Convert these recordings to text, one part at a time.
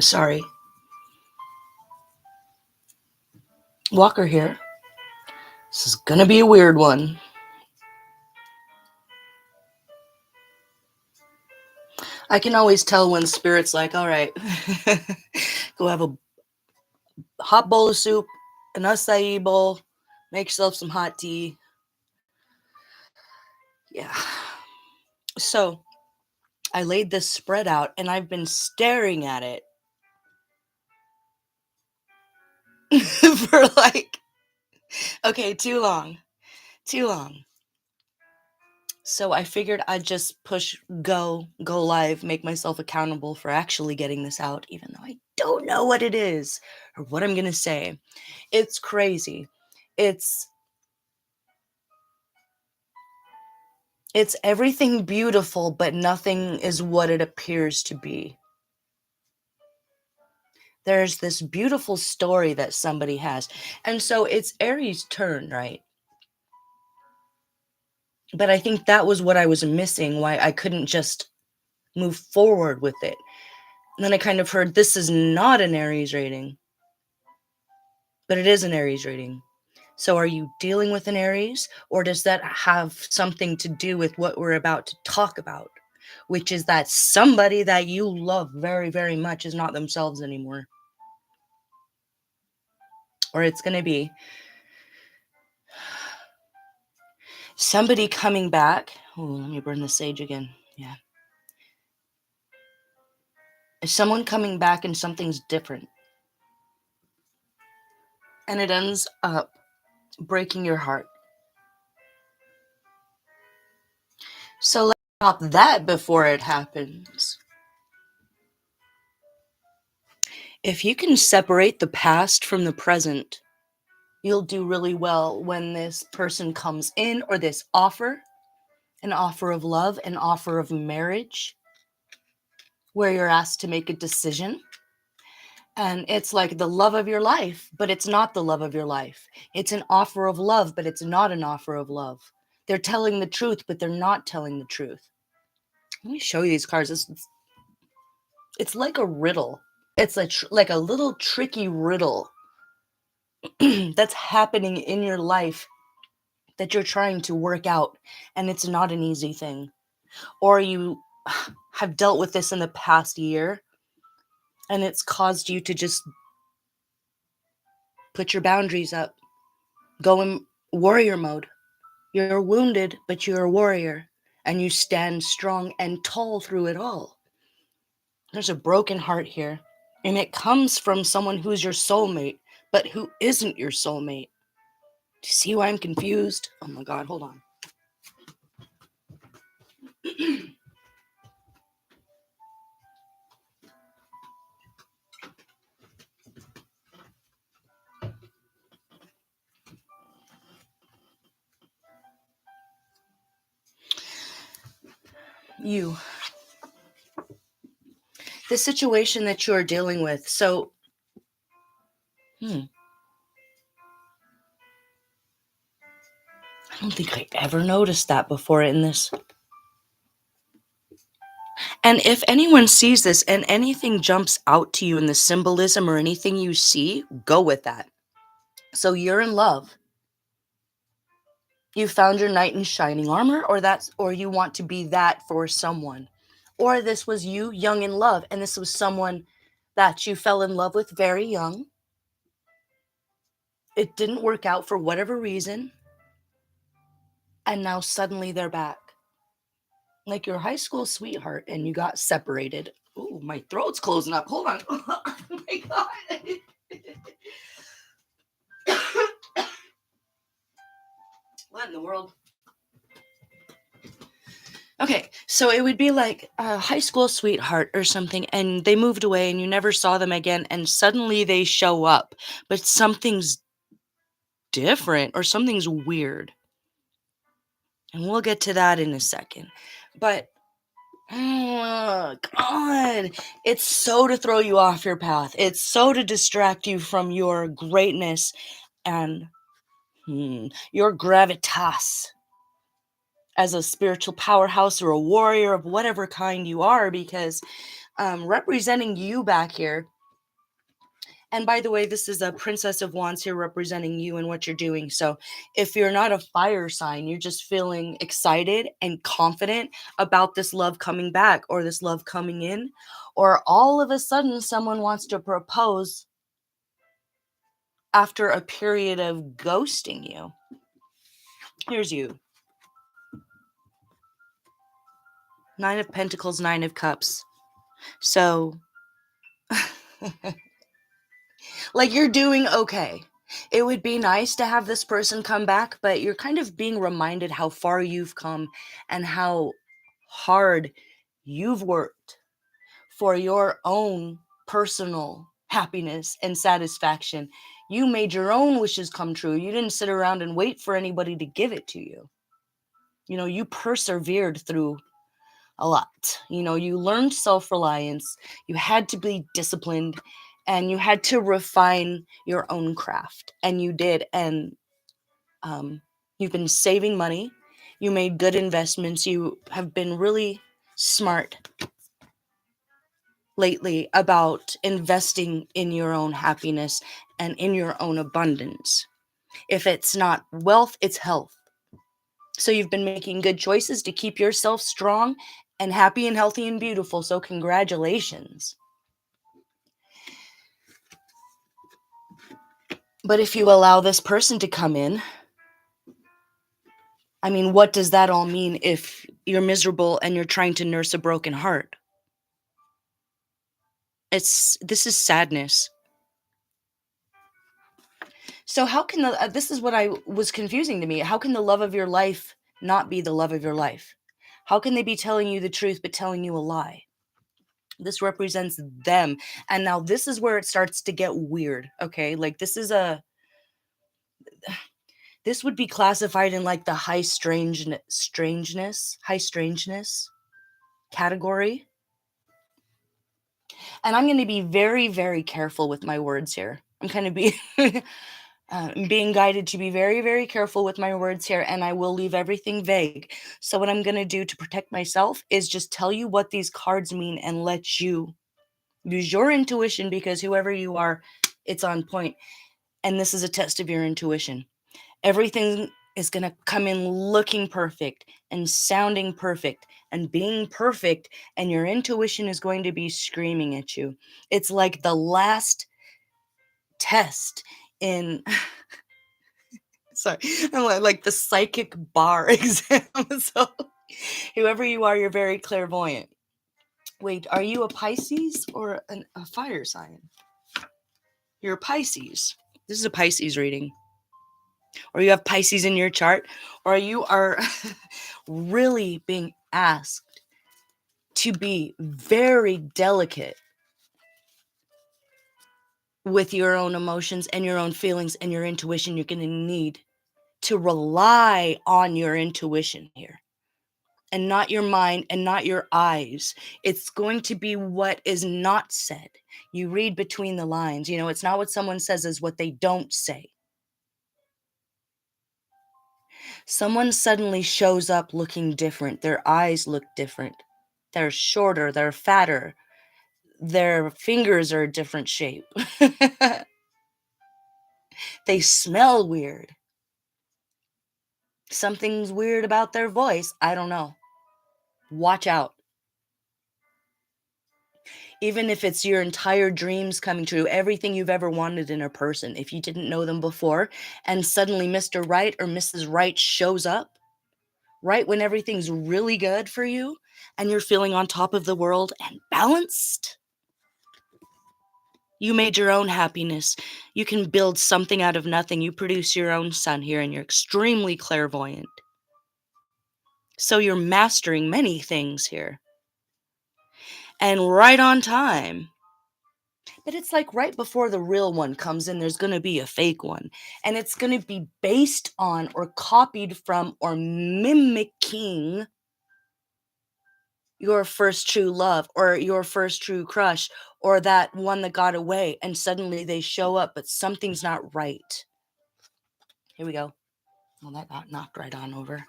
Sorry. Walker here. This is gonna be a weird one. I can always tell when spirit's like, all right, go have a hot bowl of soup, an acai bowl, make yourself some hot tea. Yeah. So I laid this spread out and I've been staring at it for like, okay, too long. So I figured I'd just push go live, make myself accountable for actually getting this out, even though I don't know what it is or what I'm going to say. It's crazy. It's everything beautiful, but nothing is what it appears to be. There's this beautiful story that somebody has. And so it's Aries' turn, right? But I think that was what I was missing, why I couldn't just move forward with it. And then I kind of heard this is not an Aries rating, but it is an Aries rating. So are you dealing with an Aries, or does that have something to do with what we're about to talk about, which is that somebody that you love very, very much is not themselves anymore? Or it's going to be somebody coming back. Oh, let me burn the sage again. Yeah. Is someone coming back and something's different? And it ends up breaking your heart. So let's stop that before it happens. If you can separate the past from the present, you'll do really well when this person comes in, or this offer, an offer of love, an offer of marriage, where you're asked to make a decision. And it's like the love of your life, but it's not the love of your life. It's an offer of love, but it's not an offer of love. They're telling the truth, but they're not telling the truth. Let me show you these cards. It's like a riddle. It's like a little tricky riddle that's happening in your life that you're trying to work out, and it's not an easy thing. Or you have dealt with this in the past year, and it's caused you to just put your boundaries up, go in warrior mode. You're wounded, but you're a warrior, and you stand strong and tall through it all. There's a broken heart here, and it comes from someone who's your soulmate, but who isn't your soulmate. Do you see why I'm confused? Oh my God, hold on. You. The situation that you're dealing with. So, I don't think I ever noticed that before in this. And if anyone sees this and anything jumps out to you in the symbolism or anything you see, go with that. So you're in love. You found your knight in shining armor, or you want to be that for someone. Or this was you young in love, and this was someone that you fell in love with very young. It didn't work out for whatever reason. And now suddenly they're back. Like your high school sweetheart, and you got separated. Oh, my throat's closing up. Hold on. Oh my God. What in the world? Okay, so it would be like a high school sweetheart or something, and they moved away and you never saw them again, and suddenly they show up, but something's different or something's weird. And we'll get to that in a second. But, oh, God, it's so to throw you off your path. It's so to distract you from your greatness and your gravitas as a spiritual powerhouse or a warrior of whatever kind you are, because representing you back here And by the way, this is a Princess of Wands here representing you and what you're doing. So if you're not a fire sign, you're just feeling excited and confident about this love coming back or this love coming in, or all of a sudden someone wants to propose after a period of ghosting you. Here's you. Nine of Pentacles, Nine of Cups. So, like, you're doing okay. It would be nice to have this person come back, but you're kind of being reminded how far you've come and how hard you've worked for your own personal happiness and satisfaction. You made your own wishes come true. You didn't sit around and wait for anybody to give it to you. You know, you persevered through a lot. You know, you learned self-reliance, you had to be disciplined, and you had to refine your own craft. And you did. And you've been saving money. You made good investments. You have been really smart lately about investing in your own happiness and in your own abundance. If it's not wealth, it's health. So you've been making good choices to keep yourself strong and happy and healthy and beautiful. So congratulations. But if you allow this person to come in, I mean, what does that all mean if you're miserable and you're trying to nurse a broken heart? This is sadness. So how can this is what I was confusing to me. How can the love of your life not be the love of your life? How can they be telling you the truth but telling you a lie? This represents them. And now this is where it starts to get weird, okay? Like this would be classified in like the high strangeness category. And I'm going to be very, very careful with my words here. I'm kind of being guided to be very, very careful with my words here, and I will leave everything vague. So what I'm going to do to protect myself is just tell you what these cards mean and let you use your intuition, because whoever you are, it's on point. And this is a test of your intuition. Everything is going to come in looking perfect and sounding perfect and being perfect, and your intuition is going to be screaming at you. It's like the last test in sorry, I'm like the psychic bar exam. So whoever you are, you're very clairvoyant. Wait, are you a Pisces or a fire sign? You're a Pisces. This is a Pisces reading. Or you have Pisces in your chart, or you are really being asked to be very delicate with your own emotions and your own feelings and your intuition. You're going to need to rely on your intuition here, and not your mind and not your eyes. It's going to be what is not said. You read between the lines. You know, it's not what someone says, is what they don't say. Someone suddenly shows up looking different. Their eyes look different. They're shorter, they're fatter. Their fingers are a different shape. They smell weird. Something's weird about their voice. I don't know. Watch out. Even if it's your entire dreams coming true, everything you've ever wanted in a person, if you didn't know them before, and suddenly Mr. Right or Mrs. Right shows up, right when everything's really good for you, and you're feeling on top of the world and balanced, you made your own happiness. You can build something out of nothing. You produce your own sun here, and you're extremely clairvoyant. So you're mastering many things here. And right on time. But it's like right before the real one comes in, there's going to be a fake one. And it's going to be based on or copied from or mimicking your first true love or your first true crush or that one that got away and suddenly they show up, but something's not right. Here we go. Well, that got knocked right on over.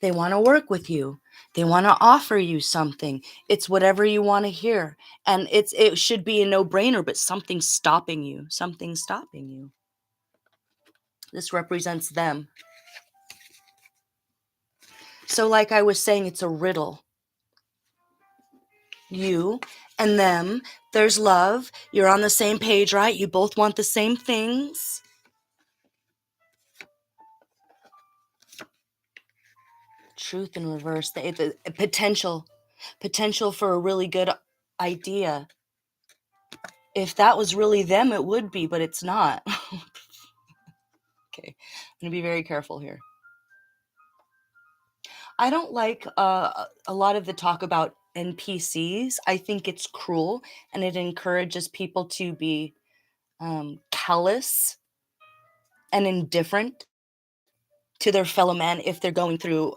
They want to work with you. They want to offer you something. It's whatever you want to hear. And it should be a no-brainer, but something's stopping you. Something's stopping you. This represents them. So like I was saying, it's a riddle. You and them, there's love. You're on the same page, right? You both want the same things. Truth in reverse. The potential for a really good idea. If that was really them, it would be, but it's not. Okay, I'm gonna be very careful here. I don't like a lot of the talk about NPCs. I think it's cruel, and it encourages people to be callous and indifferent to their fellow man if they're going through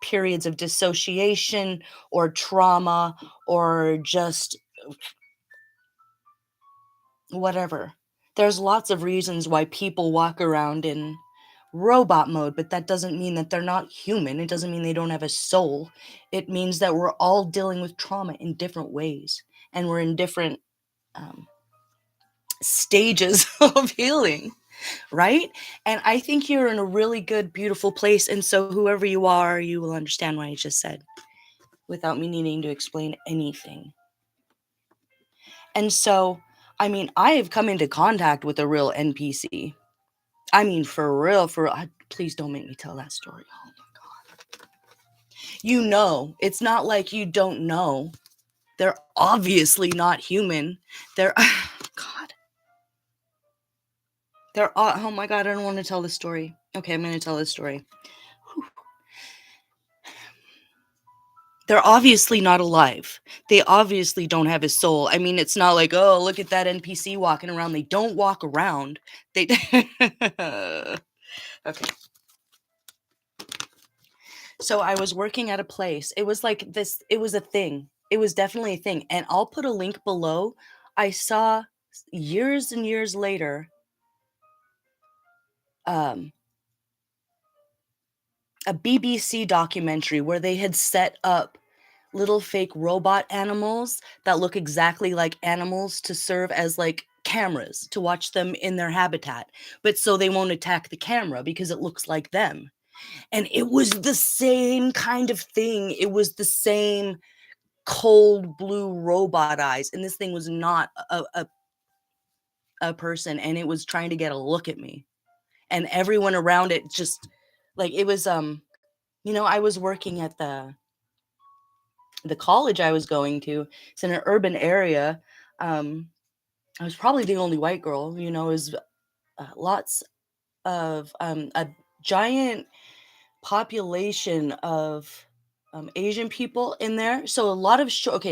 periods of dissociation or trauma or just whatever. There's lots of reasons why people walk around in robot mode, but that doesn't mean that they're not human. It doesn't mean they don't have a soul. It means that we're all dealing with trauma in different ways, and we're in different stages of healing, right? And I think you're in a really good, beautiful place. And so whoever you are, you will understand what I just said without me needing to explain anything. And so, I mean, I have come into contact with a real NPC. I mean, for real, please don't make me tell that story. Oh my God. You know, it's not like you don't know. They're obviously not human. They're, God. Oh my God, I don't want to tell the story. Okay, I'm going to tell this story. Whew. They're obviously not alive. They obviously don't have a soul. I mean, it's not like, oh, look at that NPC walking around. They don't walk around. They Okay. So I was working at a place. It was like this, it was a thing. It was definitely a thing. And I'll put a link below. I saw years and years later a BBC documentary where they had set up little fake robot animals that look exactly like animals to serve as like cameras to watch them in their habitat, but so they won't attack the camera because it looks like them. And it was the same kind of thing. It was the same cold blue robot eyes, and this thing was not a person, and it was trying to get a look at me, and everyone around it just like it was I was working at the college I was going to. It's in an urban area. I was probably the only white girl. It was lots of a giant population of Asian people in there. So a lot of short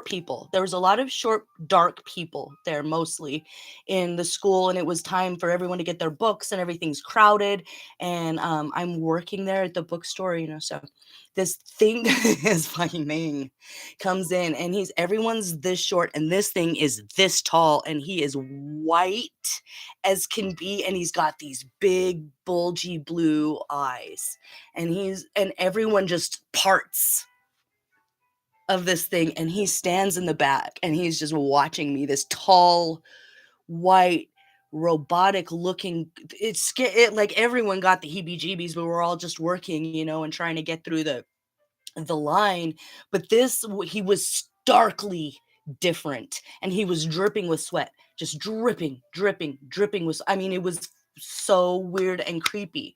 people. There was a lot of short, dark people there mostly in the school, and it was time for everyone to get their books, and everything's crowded. And I'm working there at the bookstore, so this thing, this fucking thing comes in, and everyone's this short, and this thing is this tall, and he is white as can be, and he's got these big bulgy blue eyes, and everyone just parts of this thing, and he stands in the back, and he's just watching me, this tall white robotic looking. Like everyone got the heebie-jeebies, but we're all just working, and trying to get through the line. But he was starkly different, and he was dripping with sweat, just dripping with, I mean, it was so weird and creepy.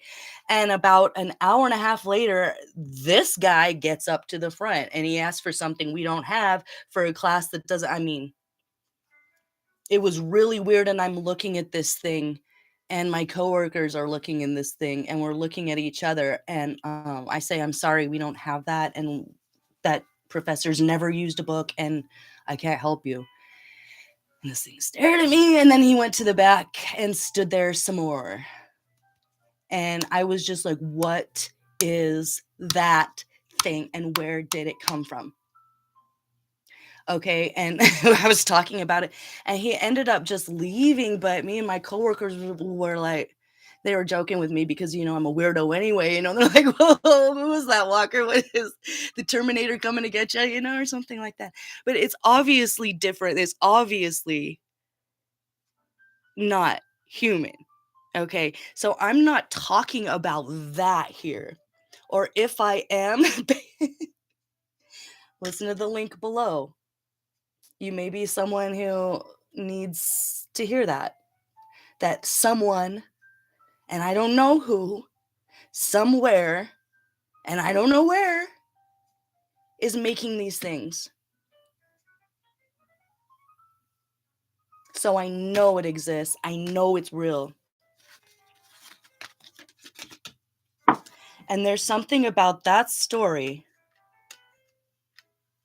And about an hour and a half later, this guy gets up to the front, and he asks for something we don't have for a class that doesn't, I mean, it was really weird. And I'm looking at this thing, and my coworkers are looking in this thing, and we're looking at each other, and I say, I'm sorry, we don't have that, and that professor's never used a book, and I can't help you. And this thing stared at me, and then he went to the back and stood there some more. And I was just like, what is that thing, and where did it come from? Okay, and I was talking about it, and he ended up just leaving, but me and my coworkers were like, They were joking with me because, I'm a weirdo anyway, they're like, "Whoa, who was that walker? What is the Terminator coming to get you?" Or something like that. But it's obviously different. It's obviously not human. Okay, so I'm not talking about that here. Or if I am, listen to the link below. You may be someone who needs to hear that. That someone, and I don't know who, somewhere, and I don't know where, is making these things. So I know it exists. I know it's real. And there's something about that story.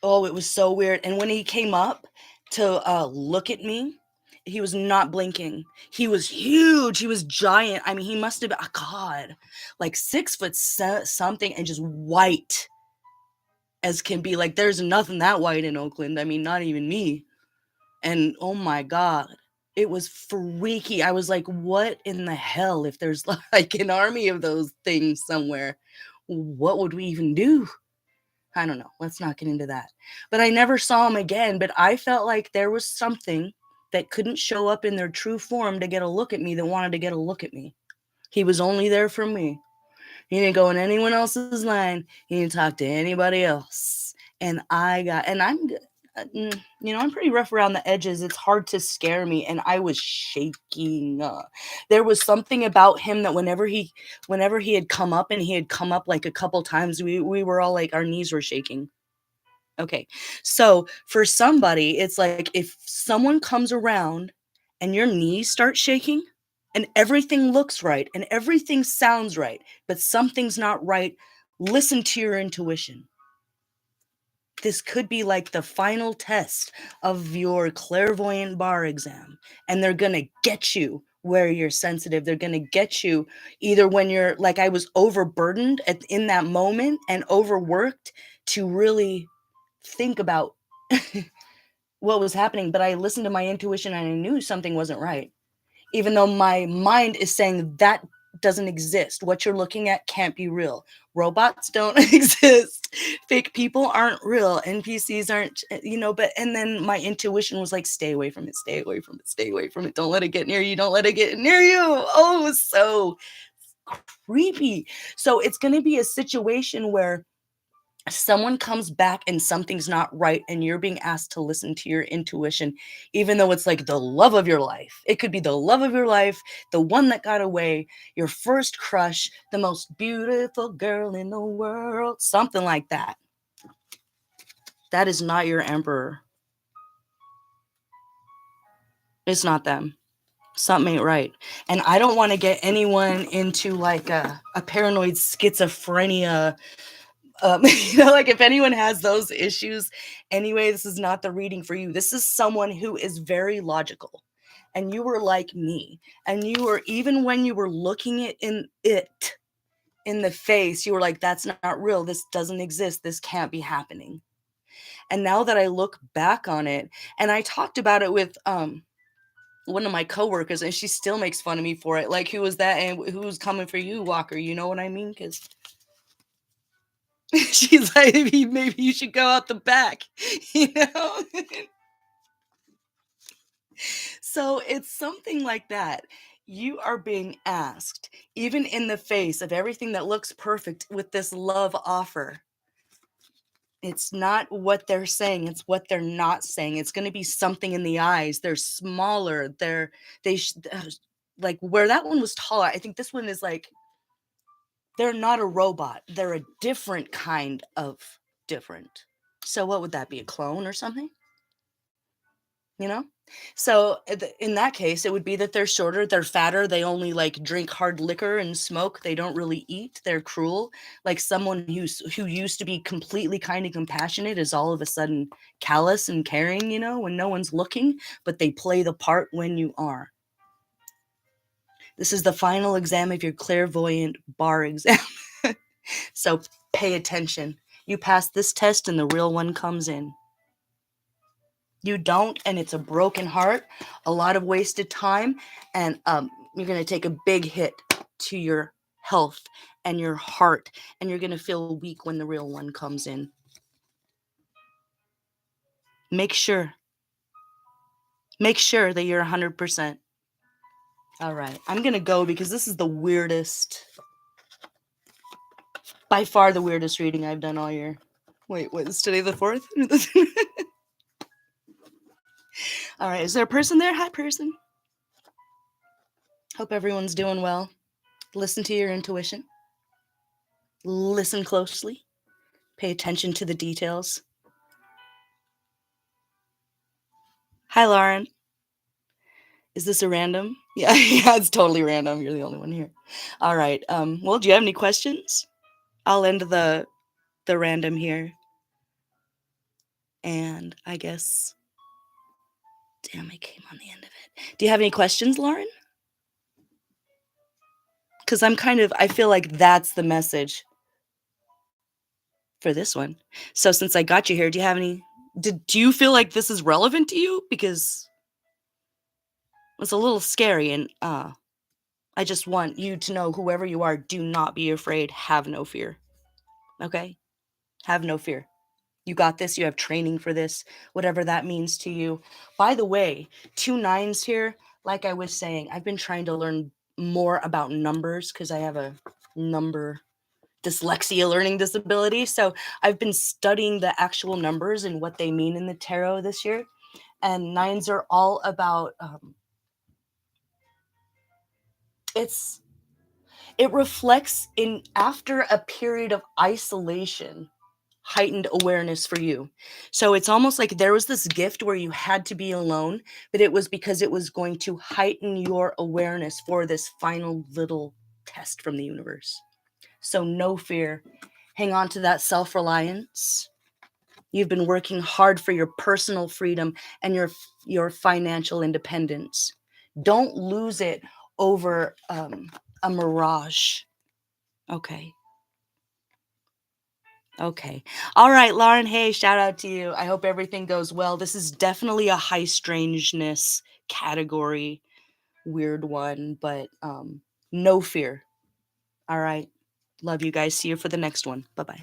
Oh, it was so weird. And when he came up to look at me, he was not blinking. He was huge. He was giant. I mean, he must have been, God, like 6 foot something, and just white as can be. Like, there's nothing that white in Oakland. I mean, not even me. And oh my God, it was freaky. I was like, what in the hell? If there's like an army of those things somewhere, what would we even do? I don't know. Let's not get into that. But I never saw him again. But I felt like there was something that couldn't show up in their true form to get a look at me that wanted to get a look at me. He was only there for me. He didn't go in anyone else's line. He didn't talk to anybody else. And I'm pretty rough around the edges. It's hard to scare me. And I was shaking. There was something about him that whenever he had come up, and he had come up like a couple times, we were all like, our knees were shaking. Okay. So for somebody, it's like if someone comes around and your knees start shaking and everything looks right and everything sounds right, but something's not right, listen to your intuition. This could be like the final test of your clairvoyant bar exam, and they're going to get you where you're sensitive. They're going to get you either when you're like, I was overburdened in that moment and overworked to really think about what was happening, but I listened to my intuition and I knew something wasn't right. Even though my mind is saying that doesn't exist. What you're looking at can't be real. Robots don't exist. Fake people aren't real. NPCs aren't, but, and then my intuition was like, stay away from it, stay away from it, stay away from it. Don't let it get near you. Don't let it get near you. Oh, it was so creepy. So it's going to be a situation where someone comes back and something's not right, and you're being asked to listen to your intuition, even though it's like the love of your life. It could be the love of your life, the one that got away, your first crush, the most beautiful girl in the world, something like that. That is not your emperor. It's not them. Something ain't right. And I don't want to get anyone into like a paranoid schizophrenia. Like if anyone has those issues, anyway, this is not the reading for you. This is someone who is very logical, and you were like me, and you were, even when you were looking it in the face, you were like, that's not real. This doesn't exist. This can't be happening. And now that I look back on it, and I talked about it with one of my coworkers, and she still makes fun of me for it. Like, who was that, and who's coming for you, Walker? You know what I mean? Because she's like, maybe you should go out the back, So it's something like that. You are being asked, even in the face of everything that looks perfect with this love offer. It's not what they're saying, it's what they're not saying. It's going to be something in the eyes. They're smaller. Like where that one was taller, I think this one is like, they're not a robot. They're a different kind of different. So what would that be? A clone or something? So in that case, it would be that they're shorter, they're fatter, they only like drink hard liquor and smoke, they don't really eat, they're cruel. Like someone who used to be completely kind and compassionate is all of a sudden callous and caring, when no one's looking, but they play the part when you are. This is the final exam of your clairvoyant bar exam. So pay attention. You pass this test and the real one comes in. You don't, and it's a broken heart, a lot of wasted time, and you're going to take a big hit. to your health and your heart, and you're going to feel weak when the real one comes in. Make sure that you're 100%. All right, I'm going to go because this is the weirdest, by far the weirdest reading I've done all year. Wait, what is today, the 4th? All right, is there a person there? Hi, person. Hope everyone's doing well. Listen to your intuition. Listen closely. Pay attention to the details. Hi, Lauren. Is this a random? Yeah, yeah, it's totally random. You're the only one here. All right. Well, do you have any questions? I'll end the random here. And I guess, damn, I came on the end of it. Do you have any questions, Lauren? Because I feel like that's the message for this one. So since I got you here, do you have any, do you feel like this is relevant to you? Because it's a little scary, and I just want you to know, whoever you are, do not be afraid. Have no fear. Okay? Have no fear. You got this. You have training for this, whatever that means to you. By the way, 2 9s here. Like I was saying, I've been trying to learn more about numbers because I have a number dyslexia learning disability. So I've been studying the actual numbers and what they mean in the tarot this year. And 9s are all about, it reflects in, after a period of isolation, heightened awareness for you. So it's almost like there was this gift where you had to be alone, but it was because it was going to heighten your awareness for this final little test from the universe. So no fear. Hang on to that self-reliance. You've been working hard for your personal freedom and your financial independence. Don't lose it over a mirage. Okay. Okay. All right, Lauren. Hey, shout out to you. I hope everything goes well. This is definitely a high strangeness category, weird one, but no fear. All right. Love you guys. See you for the next one. Bye-bye.